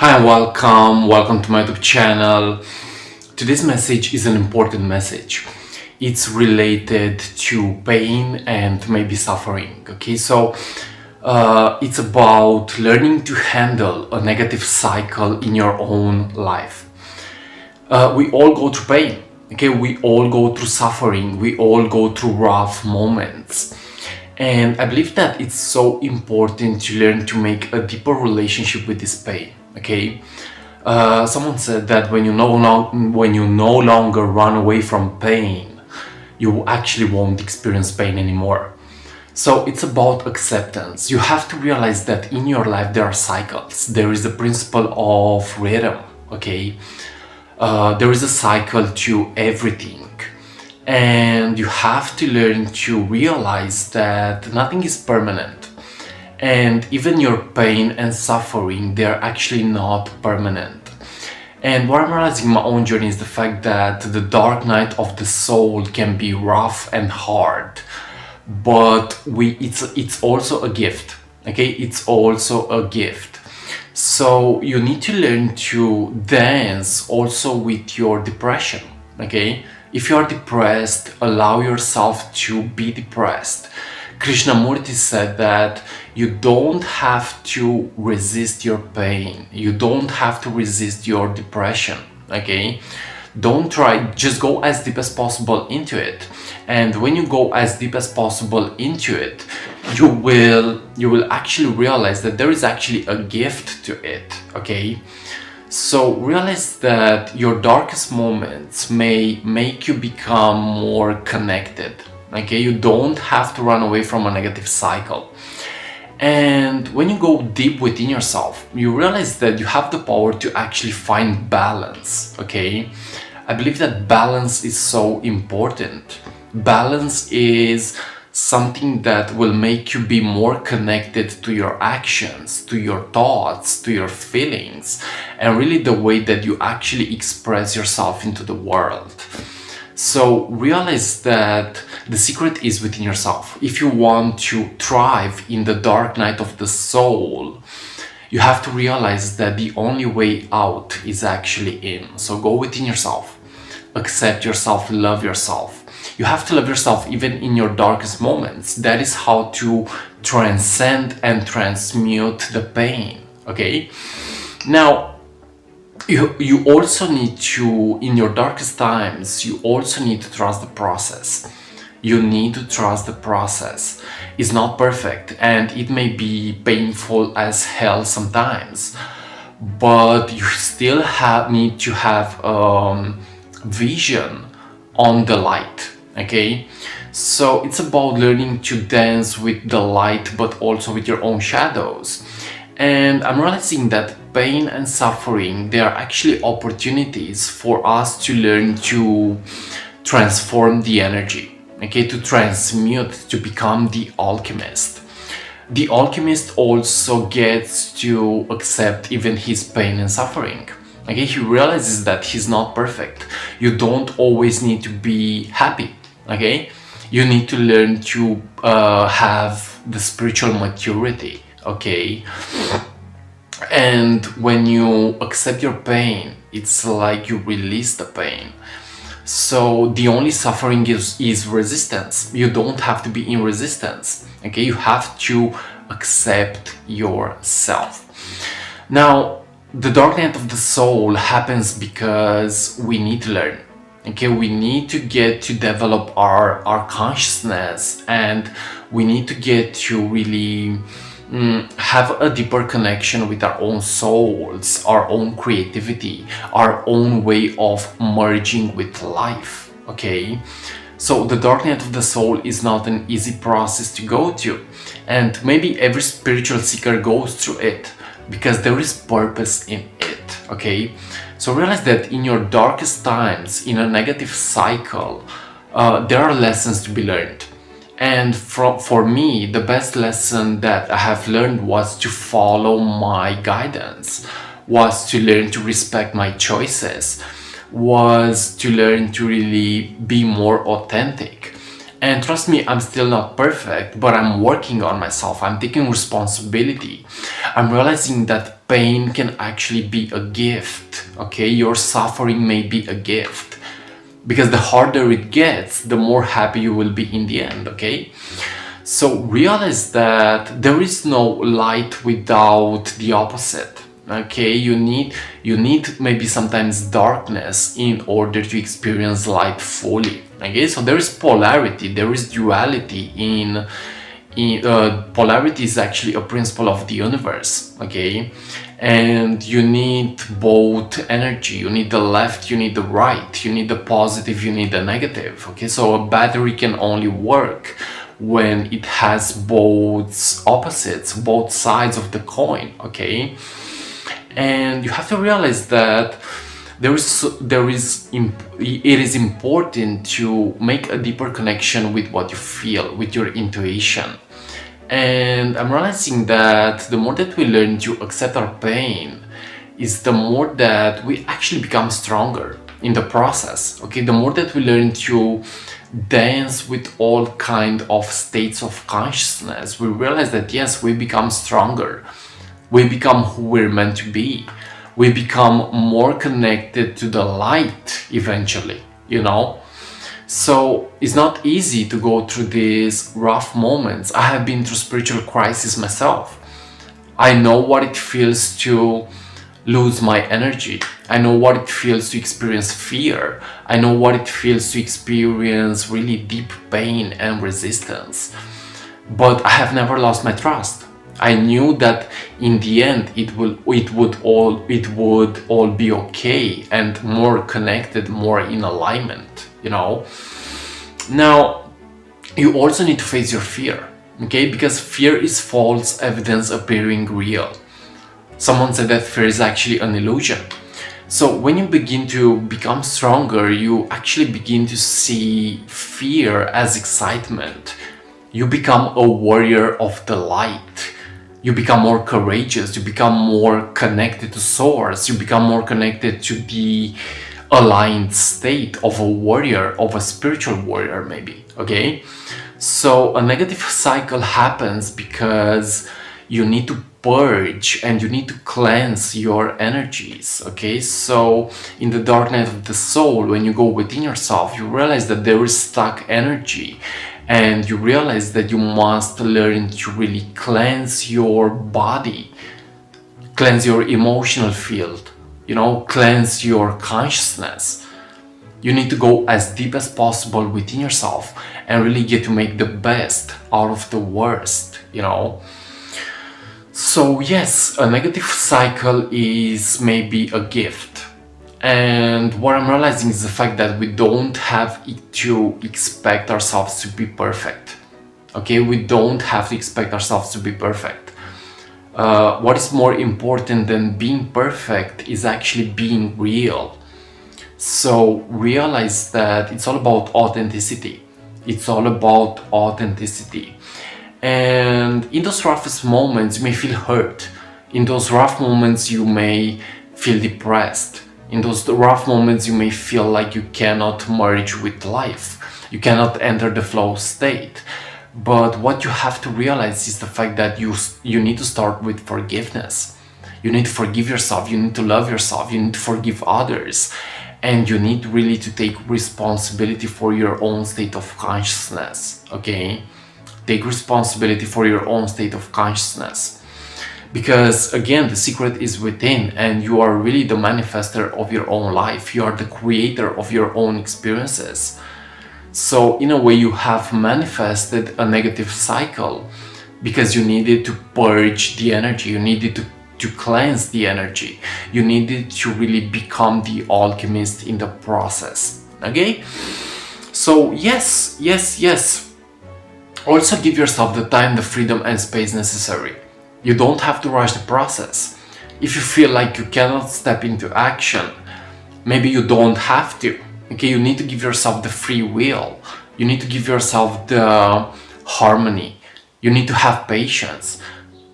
Hi and welcome to my YouTube channel. Today's message is an important message. It's related to pain and maybe suffering. Okay, so it's about learning to handle a negative cycle in your own life. We all go through pain. Okay, we all go through suffering. We all go through rough moments. And I believe that it's so important to learn to make a deeper relationship with this pain. Okay, someone said that when you no longer run away from pain, you actually won't experience pain anymore. So it's about acceptance. You have to realize that in your life there are cycles. There is the principle of rhythm. Okay, there is a cycle to everything. And you have to learn to realize that nothing is permanent. And even your pain and suffering, they're actually not permanent. And what I'm realizing in my own journey is the fact that the dark night of the soul can be rough and hard, but it's also a gift. Okay, it's also a gift. So you need to learn to dance also with your depression. Okay, if you are depressed, allow yourself to be depressed. Krishnamurti said that you don't have to resist your pain. You don't have to resist your depression. Okay? Don't try, just go as deep as possible into it. And when you go as deep as possible into it, you will actually realize that there is actually a gift to it. Okay? So realize that your darkest moments may make you become more connected. Okay, you don't have to run away from a negative cycle. And when you go deep within yourself, you realize that you have the power to actually find balance. Okay, I believe that balance is so important. Balance is something that will make you be more connected to your actions, to your thoughts, to your feelings, and really the way that you actually express yourself into the world. So realize that the secret is within yourself. If you want to thrive in the dark night of the soul, you have to realize that the only way out is actually in. So go within yourself, accept yourself, love yourself. You have to love yourself even in your darkest moments. That is how to transcend and transmute the pain. Okay? Now, you also need to, in your darkest times, you also need to trust the process. You need to trust the process. It's not perfect and it may be painful as hell sometimes, but you still need to have vision on the light. Okay, so it's about learning to dance with the light but also with your own shadows. And I'm realizing that pain and suffering, they are actually opportunities for us to learn to transform the energy. Okay, to transmute, to become the alchemist. The alchemist also gets to accept even his pain and suffering. Okay, he realizes that he's not perfect. You don't always need to be happy. Okay, you need to learn to have the spiritual maturity. Okay, and when you accept your pain, it's like you release the pain. So the only suffering is resistance. You don't have to be in resistance. Okay, you have to accept yourself. Now, the dark night of the soul happens because we need to learn. Okay, we need to get to develop our consciousness, and we need to get to really have a deeper connection with our own souls, our own creativity, our own way of merging with life. Okay, so the dark night of the soul is not an easy process to go to, and maybe every spiritual seeker goes through it because there is purpose in it. Okay, so realize that in your darkest times, in a negative cycle, there are lessons to be learned. And for me, the best lesson that I have learned was to follow my guidance, was to learn to respect my choices, was to learn to really be more authentic. And trust me, I'm still not perfect, but I'm working on myself. I'm taking responsibility. I'm realizing that pain can actually be a gift, okay? Your suffering may be a gift. Because the harder it gets, the more happy you will be in the end, okay? So realize that there is no light without the opposite. Okay, you need maybe sometimes darkness in order to experience light fully. Okay, so there is polarity, there is duality in polarity is actually a principle of the universe. Okay, and you need both energy. You need the left, you need the right, you need the positive, you need the negative. Okay, so a battery can only work when it has both opposites, both sides of the coin. Okay, and you have to realize that it is important to make a deeper connection with what you feel, with your intuition. And I'm realizing that the more that we learn to accept our pain, is the more that we actually become stronger in the process. Okay, the more that we learn to dance with all kind of states of consciousness, we realize that yes, we become stronger. We become who we're meant to be. We become more connected to the light eventually, you know? So it's not easy to go through these rough moments. I have been through spiritual crisis myself. I know what it feels to lose my energy. I know what it feels to experience fear. I know what it feels to experience really deep pain and resistance. But I have never lost my trust. I knew that in the end it would all be okay and more connected, more in alignment, you know. Now you also need to face your fear, okay? Because fear is false evidence appearing real. Someone said that fear is actually an illusion. So when you begin to become stronger, you actually begin to see fear as excitement. You become a warrior of the light. You become more courageous, you become more connected to source, you become more connected to the aligned state of a warrior, of a spiritual warrior maybe, okay? So a negative cycle happens because you need to purge and you need to cleanse your energies, okay? So in the dark night of the soul, when you go within yourself, you realize that there is stuck energy. And you realize that you must learn to really cleanse your body, cleanse your emotional field, you know, cleanse your consciousness. You need to go as deep as possible within yourself and really get to make the best out of the worst, you know. So yes, a negative cycle is maybe a gift. And what I'm realizing is the fact that we don't have to expect ourselves to be perfect. Okay, we don't have to expect ourselves to be perfect. What is more important than being perfect is actually being real. So realize that it's all about authenticity. It's all about authenticity. And in those roughest moments, you may feel hurt. In those rough moments, you may feel depressed. In those rough moments, you may feel like you cannot merge with life. You cannot enter the flow state. But what you have to realize is the fact that you need to start with forgiveness. You need to forgive yourself. You need to love yourself. You need to forgive others. And you need really to take responsibility for your own state of consciousness. Okay? Take responsibility for your own state of consciousness. Because again, the secret is within and you are really the manifester of your own life. You are the creator of your own experiences. So in a way, you have manifested a negative cycle because you needed to purge the energy. You needed to cleanse the energy. You needed to really become the alchemist in the process. Okay? So yes. Also give yourself the time, the freedom and space necessary. You don't have to rush the process. If you feel like you cannot step into action, maybe you don't have to. Okay, you need to give yourself the free will. You need to give yourself the harmony. You need to have patience.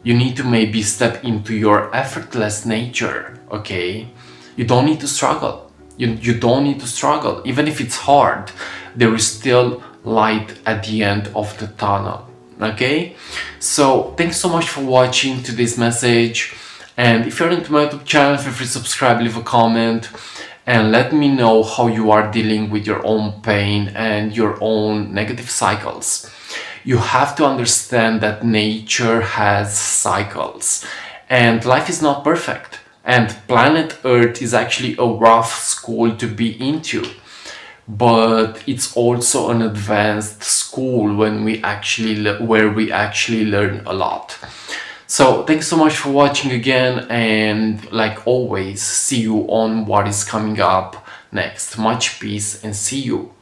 You need to maybe step into your effortless nature, okay? You don't need to struggle. You don't need to struggle. Even if it's hard, there is still light at the end of the tunnel. Okay, so thanks so much for watching today's message, and if you're into my YouTube channel, feel free to subscribe, leave a comment, and let me know how you are dealing with your own pain and your own negative cycles. You have to understand that nature has cycles and life is not perfect, and planet Earth is actually a rough school to be into, but it's also an advanced school where we actually learn a lot. So thanks so much for watching again, and like always, see you on what is coming up next. Much peace and see you.